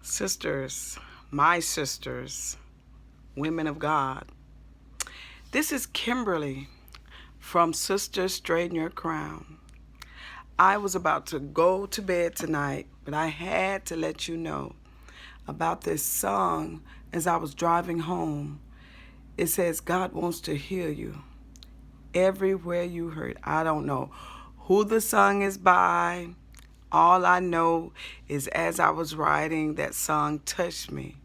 Sisters, my sisters, women of God. This is Kimberly from Sisters Straighten Your Crown. I was about to go to bed tonight, but I had to let you know about this song as I was driving home. It says, God wants to heal you everywhere you hurt. I don't know who the song is by. All I know is as I was writing, that song touched me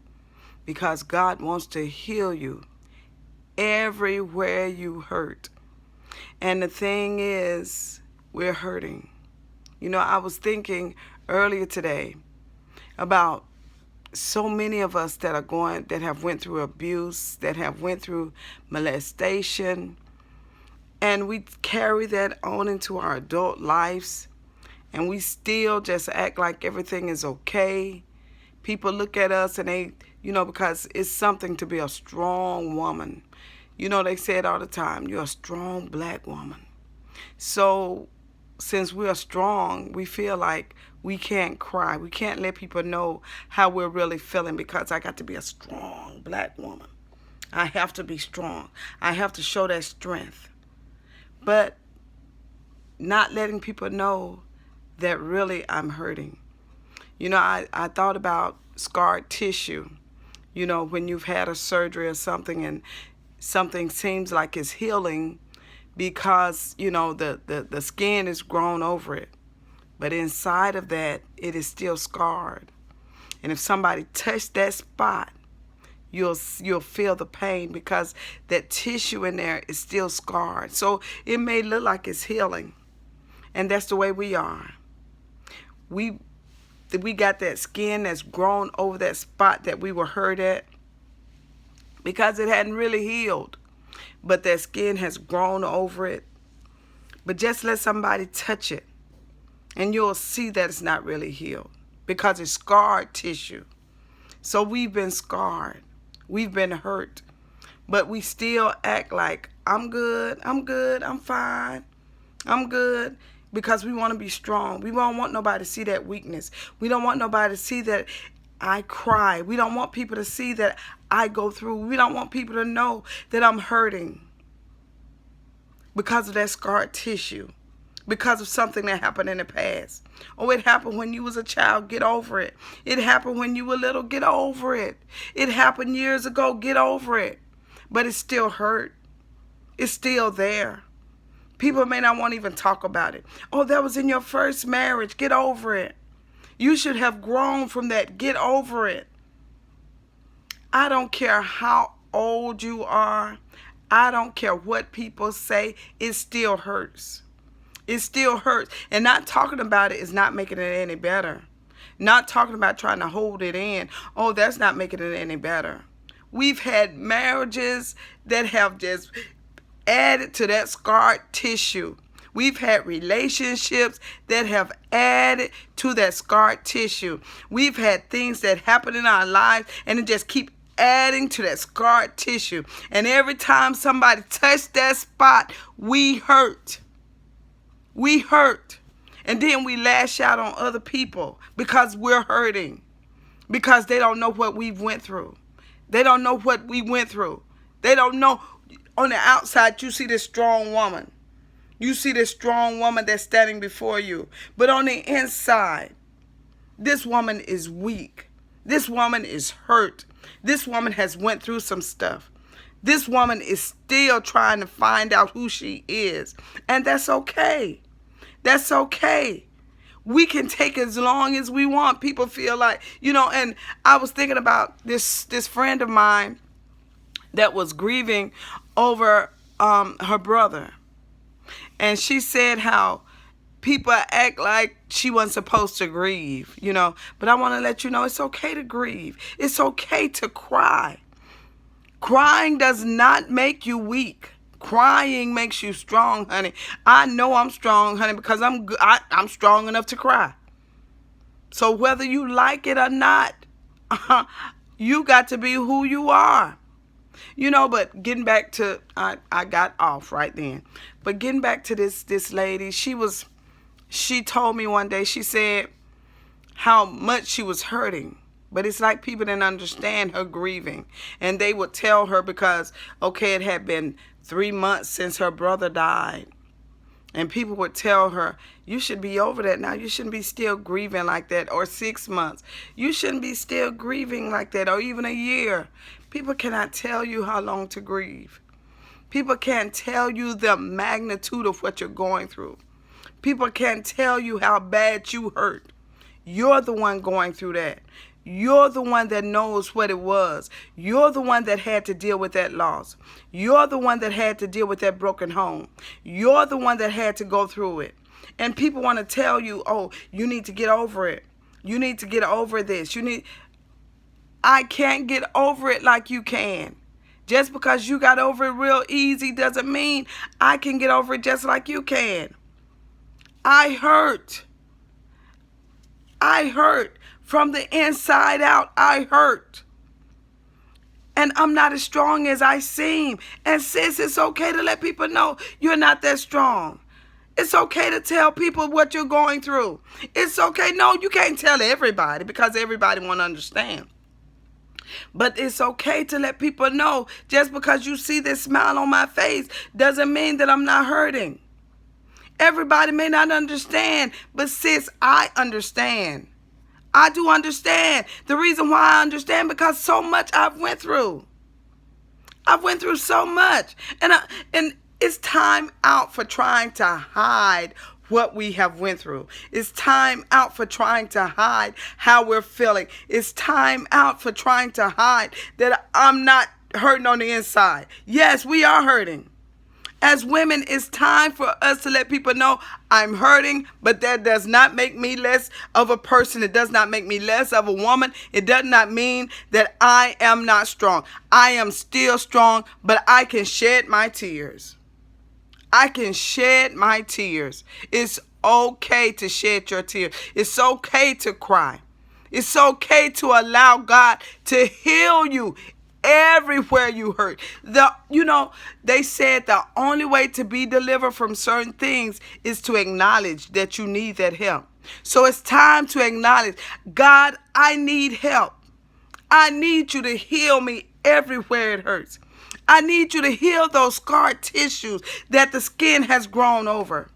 because God wants to heal you everywhere you hurt. And the thing is, we're hurting. I was thinking earlier today about so many of us that have went through abuse, that have went through molestation, and we carry that on into our adult lives, and we still just act like everything is okay. People look at us and they, because it's something to be a strong woman. They say it all the time, you're a strong black woman. So since we're strong, we feel like we can't cry. We can't let people know how we're really feeling because I got to be a strong black woman. I have to be strong. I have to show that strength. But not letting people know that really I'm hurting. I thought about scarred tissue. When you've had a surgery or something and something seems like it's healing because, the skin is grown over it. But inside of that, it is still scarred. And if somebody touched that spot, you'll feel the pain because that tissue in there is still scarred. So it may look like it's healing. And that's the way we are. We got that skin that's grown over that spot that we were hurt at because it hadn't really healed. But that skin has grown over it. But just let somebody touch it and you'll see that it's not really healed because it's scarred tissue. So we've been scarred. We've been hurt. But we still act like, I'm good, I'm fine, I'm good. Because we want to be strong. We don't want nobody to see that weakness. We don't want nobody to see that I cry. We don't want people to see that I go through. We don't want people to know that I'm hurting because of that scarred tissue, because of something that happened in the past. Oh, it happened when you was a child. Get over it. It happened when you were little. Get over it. It happened years ago. Get over it. But it still hurt. It's still there. People may not want to even talk about it. Oh, that was in your first marriage. Get over it. You should have grown from that. Get over it. I don't care how old you are. I don't care what people say. It still hurts. It still hurts. And not talking about it is not making it any better. Not talking about trying to hold it in. Oh, that's not making it any better. We've had marriages that have just added to that scarred tissue. We've had relationships that have added to that scarred tissue. We've had things that happen in our lives and it just keep adding to that scarred tissue. And every time somebody touched that spot, we hurt. We hurt. And then we lash out on other people because we're hurting. Because they don't know what we've went through. They don't know what we went through. They don't know. On the outside, you see this strong woman. You see this strong woman that's standing before you. But on the inside, this woman is weak. This woman is hurt. This woman has went through some stuff. This woman is still trying to find out who she is. And that's okay. That's okay. We can take as long as we want. People feel like, and I was thinking about this friend of mine that was grieving over her brother. And she said how people act like she wasn't supposed to grieve, But I want to let you know it's okay to grieve. It's okay to cry. Crying does not make you weak. Crying makes you strong, honey. I know I'm strong, honey, because I'm strong enough to cry. So whether you like it or not, you got to be who you are. But getting back to, I got off right then. But getting back to this lady, she told me one day, she said how much she was hurting. But it's like people didn't understand her grieving. And they would tell her because, okay, it had been 3 months since her brother died. And people would tell her, you should be over that now. You shouldn't be still grieving like that. Or 6 months. You shouldn't be still grieving like that. Or even a year. People cannot tell you how long to grieve. People can't tell you the magnitude of what you're going through. People can't tell you how bad you hurt. You're the one going through that. You're the one that knows what it was. You're the one that had to deal with that loss. You're the one that had to deal with that broken home. You're the one that had to go through it. And people want to tell you, oh, you need to get over it. You need to get over this. I can't get over it like you can. Just because you got over it real easy doesn't mean I can get over it just like you can. I hurt. I hurt. From the inside out, I hurt. And I'm not as strong as I seem. And sis, it's okay to let people know you're not that strong. It's okay to tell people what you're going through. It's okay. No, you can't tell everybody because everybody won't understand. But it's okay to let people know just because you see this smile on my face doesn't mean that I'm not hurting. Everybody may not understand, but sis, I understand. I do understand. The reason why I understand because so much I've went through. I've went through so much. And it's time out for trying to hide what we have went through. It's time out for trying to hide how we're feeling. It's time out for trying to hide that I'm not hurting on the inside. Yes, we are hurting. As women, it's time for us to let people know I'm hurting, but that does not make me less of a person. It does not make me less of a woman. It does not mean that I am not strong. I am still strong, but I can shed my tears. I can shed my tears. It's okay to shed your tears. It's okay to cry. It's okay to allow God to heal you everywhere you hurt. They said the only way to be delivered from certain things is to acknowledge that you need that help. So it's time to acknowledge, God, I need help. I need you to heal me everywhere it hurts. I need you to heal those scar tissues that the skin has grown over.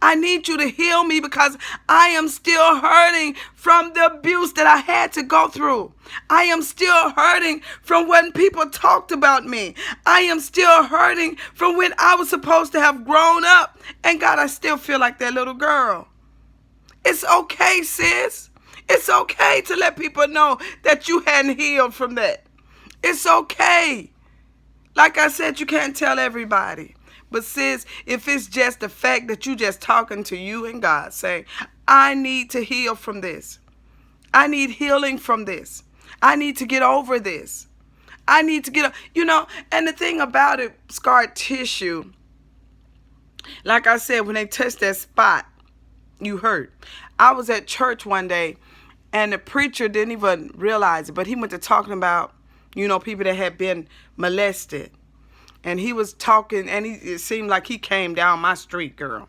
I need you to heal me because I am still hurting from the abuse that I had to go through. I am still hurting from when people talked about me. I am still hurting from when I was supposed to have grown up. And God, I still feel like that little girl. It's okay, sis. It's okay to let people know that you hadn't healed from that. It's okay. Like I said, you can't tell everybody. But sis, if it's just the fact that you just talking to you and God saying, I need to heal from this. I need healing from this. I need to get over this. I need to get, and the thing about it, scar tissue, like I said, when they touch that spot, you hurt. I was at church one day and the preacher didn't even realize it, but he went to talking about, people that had been molested. And he was talking, and it seemed like he came down my street, girl.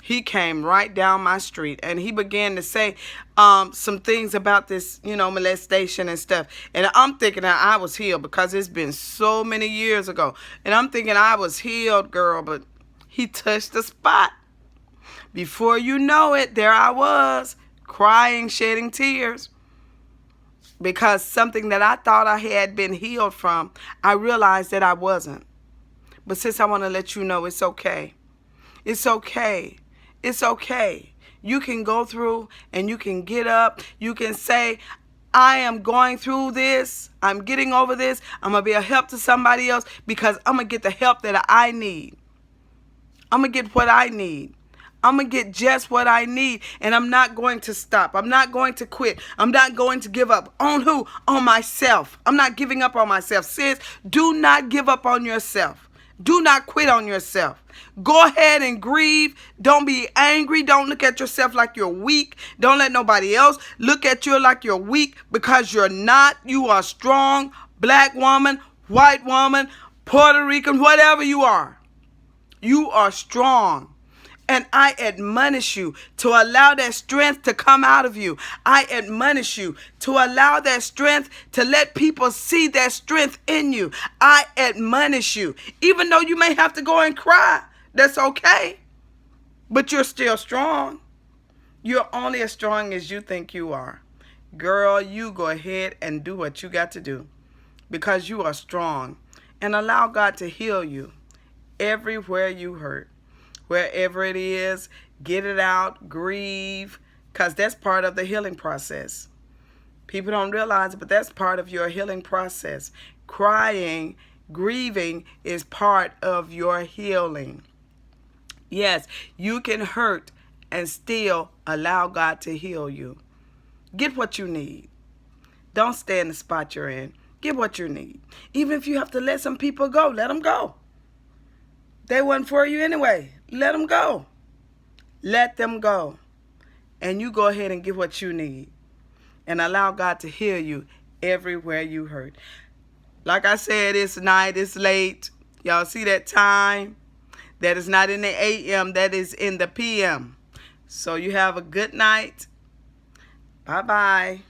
He came right down my street, and he began to say some things about this, molestation and stuff. And I'm thinking that I was healed because it's been so many years ago. And I'm thinking I was healed, girl, but he touched the spot. Before you know it, there I was, crying, shedding tears. Because something that I thought I had been healed from, I realized that I wasn't. But sis, I want to let you know it's okay. It's okay. It's okay. You can go through and you can get up. You can say, I am going through this. I'm getting over this. I'm going to be a help to somebody else because I'm going to get the help that I need. I'm going to get what I need. I'm going to get just what I need, and I'm not going to stop. I'm not going to quit. I'm not going to give up. On who? On myself. I'm not giving up on myself. Sis, do not give up on yourself. Do not quit on yourself. Go ahead and grieve. Don't be angry. Don't look at yourself like you're weak. Don't let nobody else look at you like you're weak because you're not. You are strong. Black woman, white woman, Puerto Rican, whatever you are. You are strong. And I admonish you to allow that strength to come out of you. I admonish you to allow that strength to let people see that strength in you. I admonish you, even though you may have to go and cry, that's okay. But you're still strong. You're only as strong as you think you are. Girl, you go ahead and do what you got to do because you are strong. And allow God to heal you everywhere you hurt. Wherever it is, get it out, grieve, because that's part of the healing process. People don't realize it, but that's part of your healing process. Crying, grieving is part of your healing. Yes, you can hurt and still allow God to heal you. Get what you need. Don't stay in the spot you're in. Get what you need. Even if you have to let some people go, let them go. They weren't for you anyway. Let them go. Let them go. And you go ahead and get what you need. And allow God to heal you everywhere you hurt. Like I said, it's night, it's late. Y'all see that time? That is not in the a.m., that is in the p.m. So you have a good night. Bye-bye.